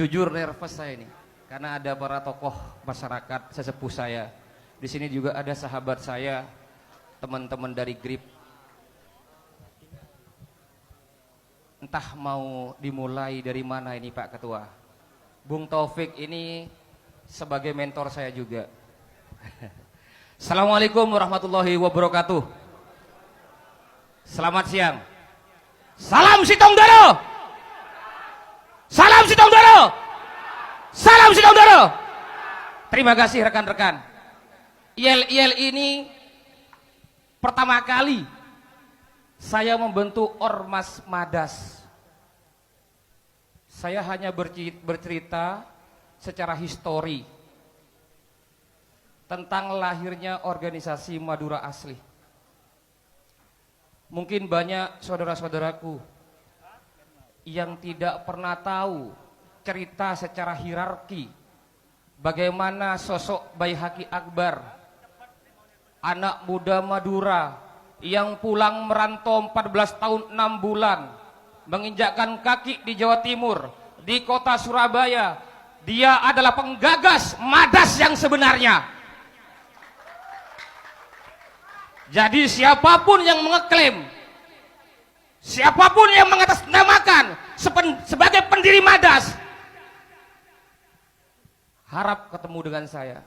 Jujur nervous saya ini karena ada para tokoh masyarakat sesepuh saya. Di sini juga ada sahabat saya, teman-teman dari GRIP. Entah mau dimulai dari mana ini Pak Ketua. Bung Taufik ini sebagai mentor saya juga. Assalamualaikum warahmatullahi wabarakatuh. Selamat siang. Salam Sitongdoro. Salam Sitongdoro. Salam Sitongdoro. Terima kasih rekan-rekan. Yel-yel ini pertama kali saya membentuk Ormas Madas. Saya hanya bercerita secara histori tentang lahirnya organisasi Madura Asli. Mungkin banyak saudara-saudaraku yang tidak pernah tahu cerita secara hierarki bagaimana sosok Baihaqi Akbar, anak muda Madura yang pulang merantau 14 tahun 6 bulan, menginjakkan kaki di Jawa Timur, di kota Surabaya. Dia adalah penggagas Madas yang sebenarnya. Jadi siapapun yang mengeklaim, siapapun yang mengatasnamakan sebagai pendiri Madas, harap ketemu dengan saya.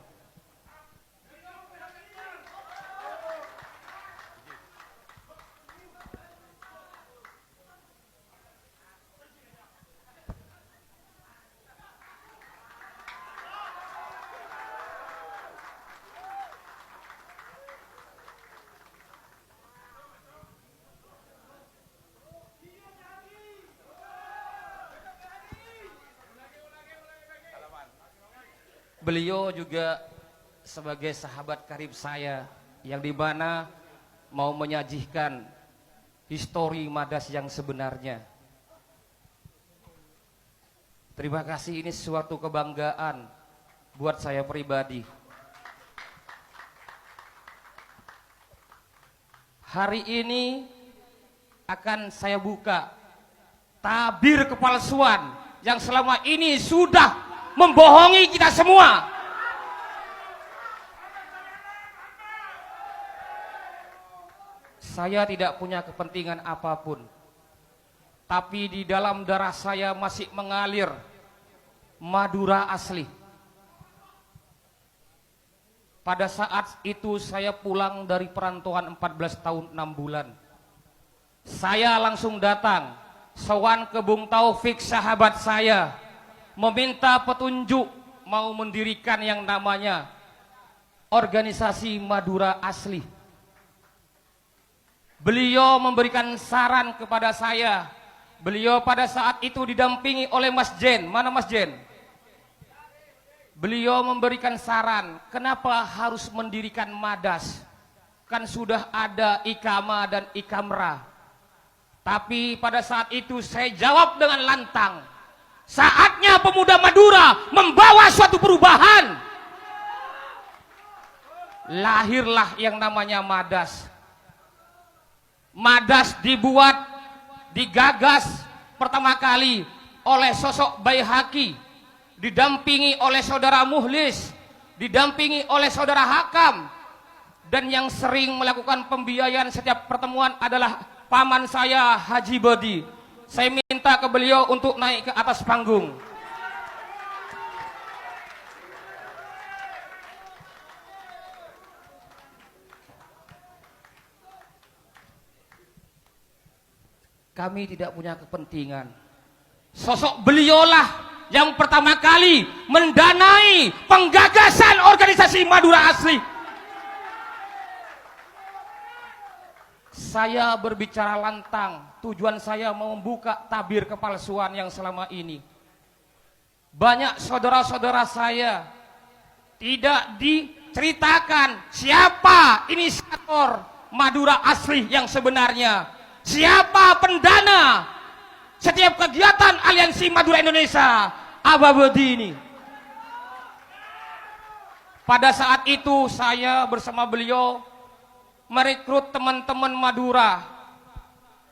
Beliau juga sebagai sahabat karib saya yang dimana mau menyajikan histori Madas yang sebenarnya. Terima kasih, ini suatu kebanggaan buat saya pribadi. Hari ini akan saya buka tabir kepalsuan yang selama ini sudah membohongi kita semua. Saya tidak punya kepentingan apapun, tapi di dalam darah saya masih mengalir Madura asli. Pada saat itu saya pulang dari perantauan 14 tahun 6 bulan. Saya langsung datang sowan ke Bung Taufik sahabat saya, meminta petunjuk mau mendirikan yang namanya organisasi Madura Asli. Beliau memberikan saran kepada saya. Beliau pada saat itu didampingi oleh Mas Jen. Mana Mas Jen? Beliau memberikan saran, kenapa harus mendirikan Madas? Kan sudah ada Ikama dan Ikamra. Tapi pada saat itu saya jawab dengan lantang, saatnya pemuda Madura membawa suatu perubahan. Lahirlah yang namanya Madas. Madas dibuat, digagas pertama kali oleh sosok Baihaqi, didampingi oleh saudara Muhlis, didampingi oleh saudara Hakam, dan yang sering melakukan pembiayaan setiap pertemuan adalah paman saya Haji Bodi. Saya minta ke beliau untuk naik ke atas panggung. Kami tidak punya kepentingan. Sosok beliaulah yang pertama kali mendanai penggagasan organisasi Madura Asli. Saya berbicara lantang, tujuan saya mau membuka tabir kepalsuan yang selama ini. Banyak saudara-saudara saya tidak diceritakan siapa inisiator Madura Asli yang sebenarnya. Siapa pendana setiap kegiatan Aliansi Madura Indonesia Ababedi ini. Pada saat itu saya bersama beliau merekrut teman-teman Madura.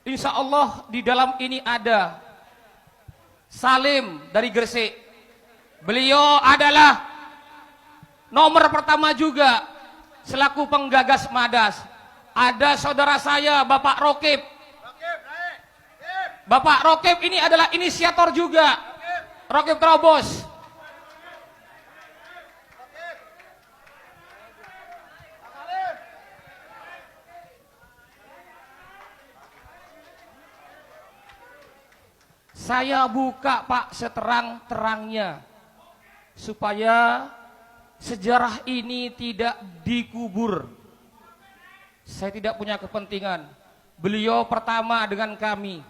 Insya Allah di dalam ini ada Salim dari Gresik, Beliau adalah nomor pertama juga selaku penggagas Madas. Ada saudara saya Bapak Rokib. Bapak Rokib ini adalah inisiator juga. Rokib Terobos. Saya buka Pak seterang-terangnya supaya sejarah ini tidak dikubur. Saya tidak punya kepentingan. Beliau pertama dengan kami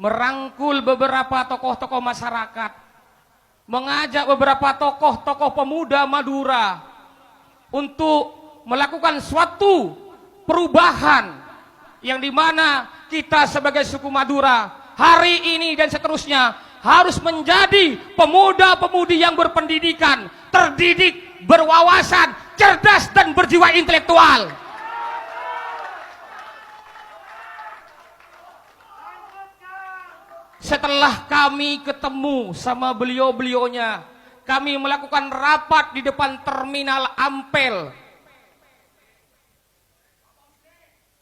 merangkul beberapa tokoh-tokoh masyarakat, mengajak beberapa tokoh-tokoh pemuda Madura untuk melakukan suatu perubahan yang dimana kita sebagai suku Madura hari ini dan seterusnya harus menjadi pemuda-pemudi yang berpendidikan, terdidik, berwawasan, cerdas dan berjiwa intelektual. Setelah kami ketemu sama beliau-beliaunya, kami melakukan rapat di depan terminal Ampel.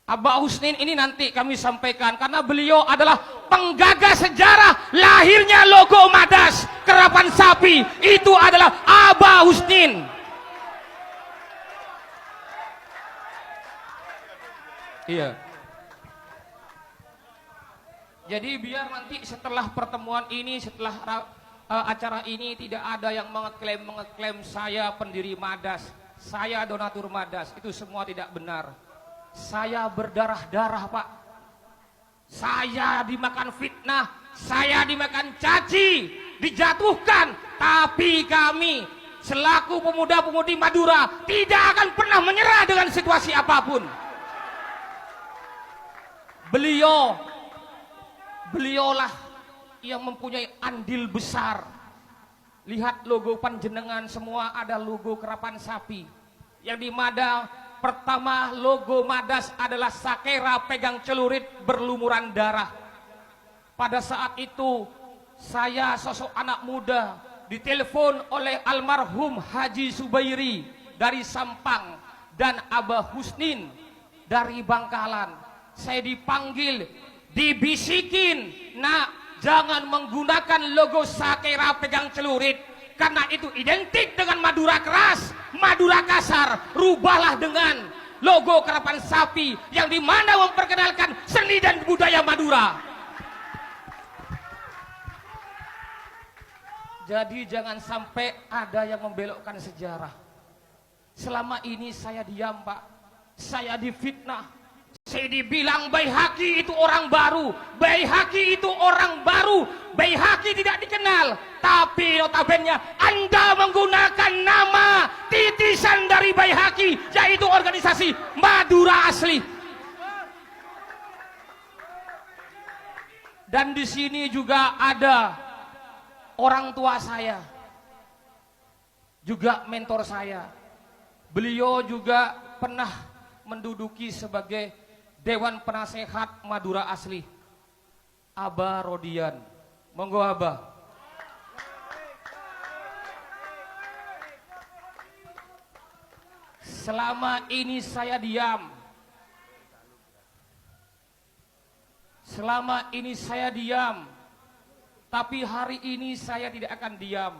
Abah Husnin ini nanti kami sampaikan karena beliau adalah penggagas sejarah lahirnya logo Madas Kerapan Sapi. Itu adalah Abah Husnin. Iya. Jadi biar nanti setelah pertemuan ini, setelah acara ini tidak ada yang mengeklaim saya pendiri Madas, saya donatur Madas. Itu semua tidak benar. Saya berdarah-darah Pak. Saya dimakan fitnah, saya dimakan caci, dijatuhkan. Tapi kami selaku pemuda-pemudi Madura tidak akan pernah menyerah dengan situasi apapun. Beliaulah yang mempunyai andil besar. Lihat logo panjenengan semua ada logo Kerapan Sapi. Yang di mana pertama logo Madas adalah sakera pegang celurit berlumuran darah. Pada saat itu saya sosok anak muda ditelepon oleh almarhum Haji Subairi dari Sampang dan Abah Husnin dari Bangkalan. Saya dipanggil, dibisikin, nak jangan menggunakan logo sakera pegang celurit karena itu identik dengan Madura keras, Madura kasar. Rubahlah dengan logo Kerapan Sapi yang dimana memperkenalkan seni dan budaya Madura. Jadi jangan sampai ada yang membelokkan sejarah. Selama ini saya diam Pak, saya difitnah. Saya dibilang Baihaqi itu orang baru, Baihaqi itu orang baru, Baihaqi tidak dikenal. Tapi notabene Anda menggunakan nama titisan dari Baihaqi, yaitu organisasi Madura Asli. Dan di sini juga ada orang tua saya, juga mentor saya. Beliau juga pernah menduduki sebagai Dewan Penasehat Madura Asli, Abah Rodian. Monggo Abah. Selama ini saya diam. Selama ini saya diam. Tapi hari ini saya tidak akan diam.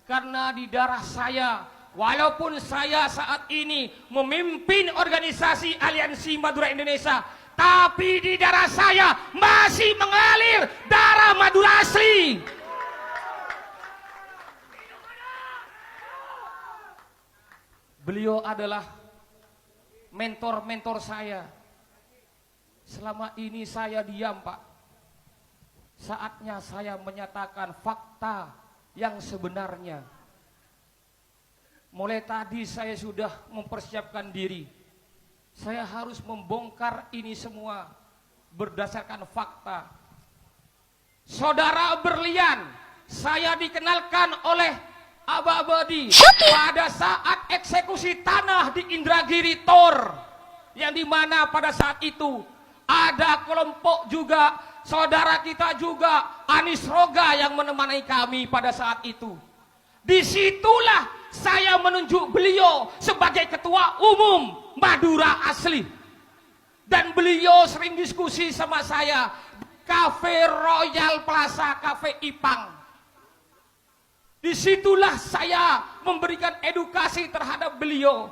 Karena di darah saya, walaupun saya saat ini memimpin organisasi Aliansi Madura Indonesia, tapi di darah saya masih mengalir darah Madura Asli. Beliau adalah mentor-mentor saya. Selama ini saya diam Pak. Saatnya saya menyatakan fakta yang sebenarnya. Mulai tadi saya sudah mempersiapkan diri. Saya harus membongkar ini semua berdasarkan fakta. Saudara Berlian, saya dikenalkan oleh Abah Abadi pada saat eksekusi tanah di Indragiri Tor, yang dimana pada saat itu ada kelompok juga saudara kita juga Anis Roga yang menemani kami pada saat itu. Disitulah saya menunjuk beliau sebagai ketua umum Madura asli. Dan beliau sering diskusi sama saya di Cafe Royal Plaza, Cafe Ipang. Disitulah saya memberikan edukasi terhadap beliau.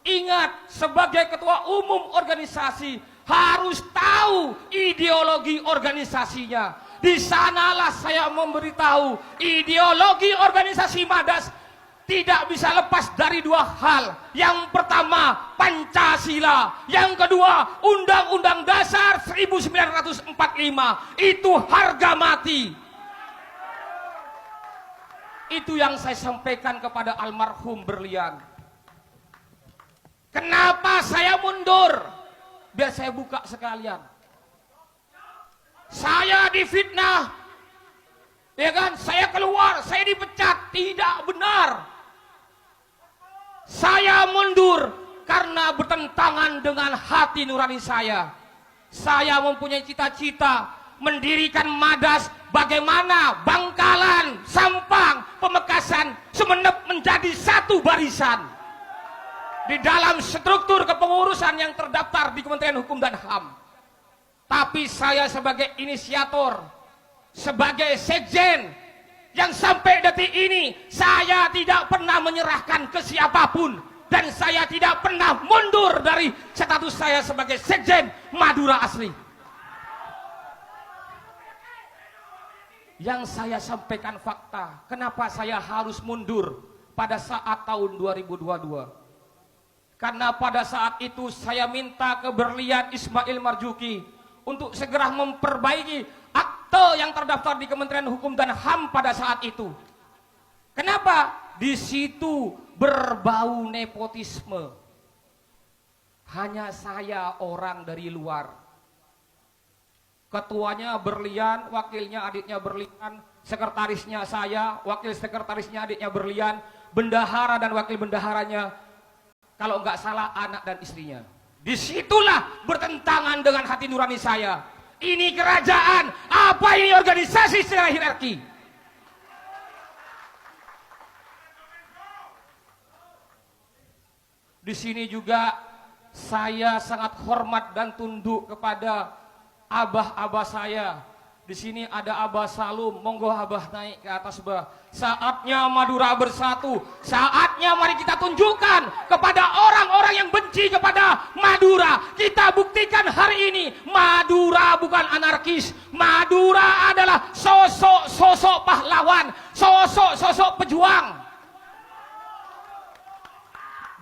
Ingat, sebagai ketua umum organisasi harus tahu ideologi organisasinya. Di sanalah saya memberitahu ideologi organisasi Madas tidak bisa lepas dari dua hal. Yang pertama Pancasila, yang kedua Undang-Undang Dasar 1945. Itu harga mati. Itu yang saya sampaikan kepada almarhum Berlian. Kenapa saya mundur? Biar saya buka sekalian. Saya difitnah, ya kan? Saya keluar, saya dipecat. Tidak benar. Saya mundur karena bertentangan dengan hati nurani saya. Saya mempunyai cita-cita mendirikan Madas, bagaimana Bangkalan, Sampang, Pemekasan, Sumeneb menjadi satu barisan di dalam struktur kepengurusan yang terdaftar di Kementerian Hukum dan HAM. Tapi saya sebagai inisiator, sebagai sekjen, yang sampai detik ini saya tidak pernah menyerahkan ke siapapun, dan saya tidak pernah mundur dari status saya sebagai sekjen Madura asli. Yang saya sampaikan fakta, kenapa saya harus mundur pada saat tahun 2022. Karena pada saat itu saya minta ke Berlian Ismail Marzuki untuk segera memperbaiki akte yang terdaftar di Kementerian Hukum dan HAM pada saat itu. Kenapa? Di situ berbau nepotisme. Hanya saya orang dari luar. Ketuanya Berlian, wakilnya adiknya Berlian, sekretarisnya saya, wakil sekretarisnya adiknya Berlian, bendahara dan wakil bendaharanya, kalau nggak salah anak dan istrinya. Disitulah bertentangan dengan hati nurani saya. Ini kerajaan, apa ini organisasi secara hierarki? Di sini juga saya sangat hormat dan tunduk kepada abah-abah saya. Di sini ada Abah Salum, monggo Abah naik ke atas, Bah. Saatnya Madura bersatu. Saatnya mari kita tunjukkan kepada orang-orang yang benci kepada Madura. Kita buktikan hari ini Madura bukan anarkis. Madura adalah sosok-sosok pahlawan, sosok-sosok pejuang.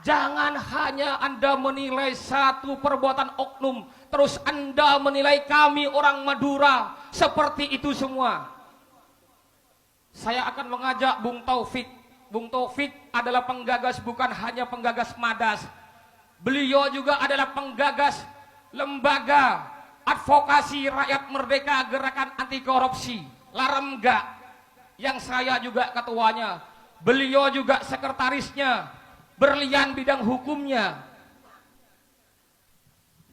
Jangan hanya Anda menilai satu perbuatan oknum, terus Anda menilai kami orang Madura seperti itu semua. Saya akan mengajak Bung Taufik. Bung Taufik adalah penggagas, bukan hanya penggagas Madas. Beliau juga adalah penggagas lembaga advokasi rakyat merdeka gerakan anti korupsi, Laremga, yang saya juga ketuanya. Beliau juga sekretarisnya, Berlian bidang hukumnya.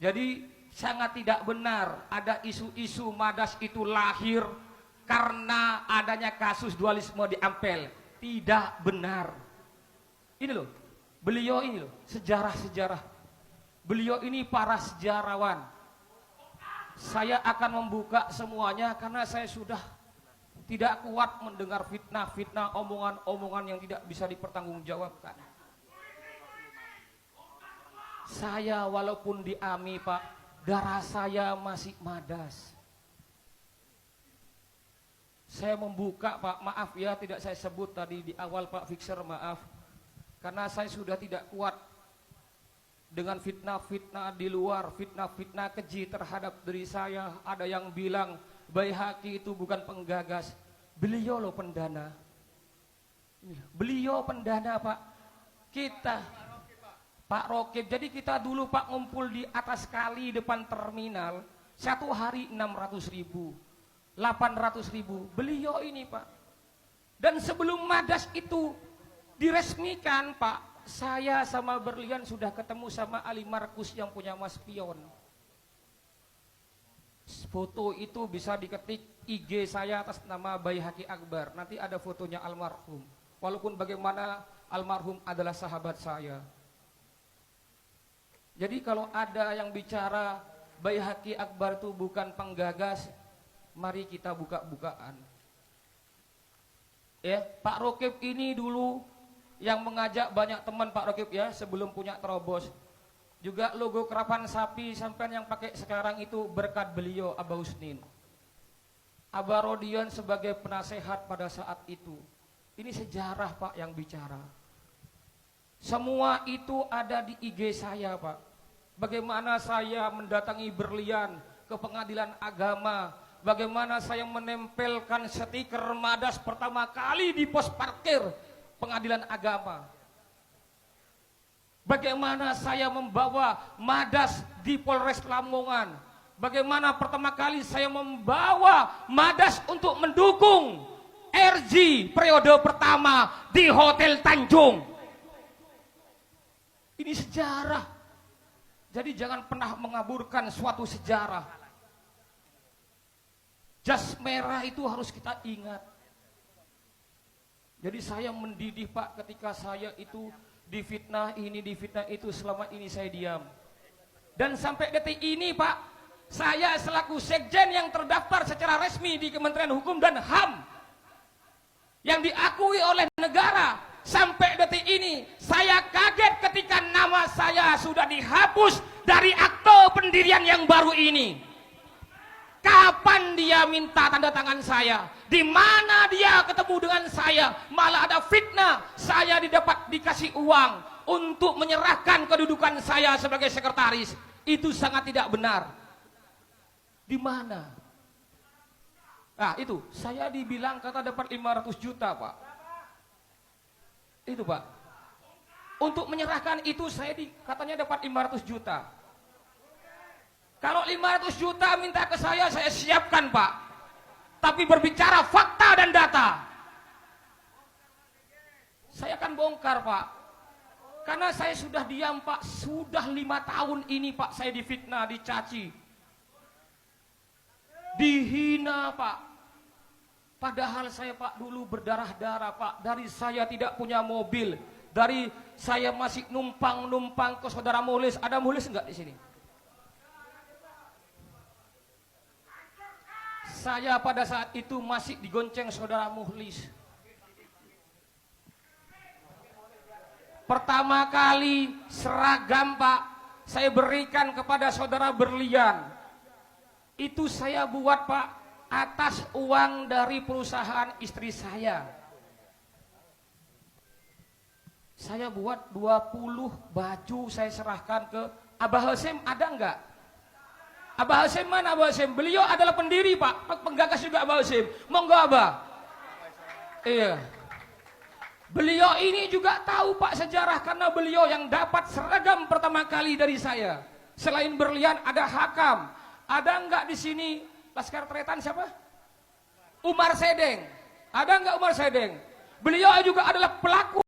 Jadi sangat tidak benar ada isu-isu Madas itu lahir karena adanya kasus dualisme di Ampel. Tidak benar. Ini loh, beliau ini loh, sejarah-sejarah. Beliau ini para sejarawan. Saya akan membuka semuanya karena saya sudah tidak kuat mendengar fitnah-fitnah, omongan-omongan yang tidak bisa dipertanggungjawabkan. Saya walaupun di AMI, Pak, darah saya masih Madas. Saya membuka, Pak, maaf ya tidak saya sebut tadi di awal, Pak Fixer, maaf. Karena saya sudah tidak kuat dengan fitnah-fitnah di luar, fitnah-fitnah keji terhadap diri saya. Ada yang bilang Baihaqi itu bukan penggagas. Beliau loh pendana. Beliau pendana, Pak. Kita Pak Rokib, jadi kita dulu, Pak, ngumpul di atas kali depan terminal, satu hari 600.000, 800.000, beliau ini, Pak. Dan sebelum Madas itu diresmikan, Pak, saya sama Berlian sudah ketemu sama Ali Markus yang punya Mas Pion. Foto itu bisa diketik IG saya atas nama Baihaqi Akbar, nanti ada fotonya almarhum. Walaupun bagaimana almarhum adalah sahabat saya. Jadi kalau ada yang bicara Baihaqi Akbar itu bukan penggagas, mari kita buka-bukaan. Ya, Pak Rokib ini dulu yang mengajak banyak teman Pak Rokib ya sebelum punya terobos. Juga logo kerapan sapi sampai yang pakai sekarang itu berkat beliau Abah Husnin. Abah Rodion sebagai penasehat pada saat itu. Ini sejarah Pak yang bicara. Semua itu ada di IG saya Pak. Bagaimana saya mendatangi berlian ke pengadilan agama. Bagaimana saya menempelkan stiker Madas pertama kali di pos parkir pengadilan agama. Bagaimana saya membawa Madas di Polres Lamongan. Bagaimana pertama kali saya membawa Madas untuk mendukung RG periode pertama di Hotel Tanjung. Ini sejarah. Jadi jangan pernah mengaburkan suatu sejarah. Jas merah itu harus kita ingat. Jadi saya mendidih Pak ketika saya itu difitnah ini, difitnah itu, selama ini saya diam. Dan sampai detik ini Pak, saya selaku sekjen yang terdaftar secara resmi di Kementerian Hukum dan HAM yang diakui oleh negara, sampai detik ini saya kaget ketika nama saya sudah dihapus dari akte pendirian yang baru ini. Kapan dia minta tanda tangan saya? Di mana dia ketemu dengan saya? Malah ada fitnah saya dikasih uang untuk menyerahkan kedudukan saya sebagai sekretaris. Itu sangat tidak benar. Di mana? Nah itu, saya dibilang kata dapat 500 juta Pak. Itu Pak. Untuk menyerahkan itu saya katanya dapat 500 juta. Kalau 500 juta minta ke saya siapkan Pak. Tapi berbicara fakta dan data, saya akan bongkar Pak. Karena saya sudah diam Pak. Sudah 5 tahun ini Pak saya difitnah, dicaci, dihina Pak. Padahal saya Pak dulu berdarah-darah Pak. Dari saya tidak punya mobil, dari saya masih numpang ke saudara Muhlis. Ada Muhlis enggak di sini? Saya pada saat itu masih digonceng saudara Muhlis. Pertama kali seragam Pak saya berikan kepada saudara Berlian. Itu saya buat Pak atas uang dari perusahaan istri saya. Saya buat 20 baju saya serahkan ke Abah Hasim, ada enggak? Abah Hasim mana Abah Hasim? Beliau adalah pendiri Pak, penggagas juga Abah Hasim. Monggo Abah. Iya. Beliau ini juga tahu Pak sejarah karena beliau yang dapat seragam pertama kali dari saya. Selain Berlian ada Hakam. Ada enggak di sini Laskar Tretan siapa? Umar Sedeng. Ada enggak Umar Sedeng? Beliau juga adalah pelaku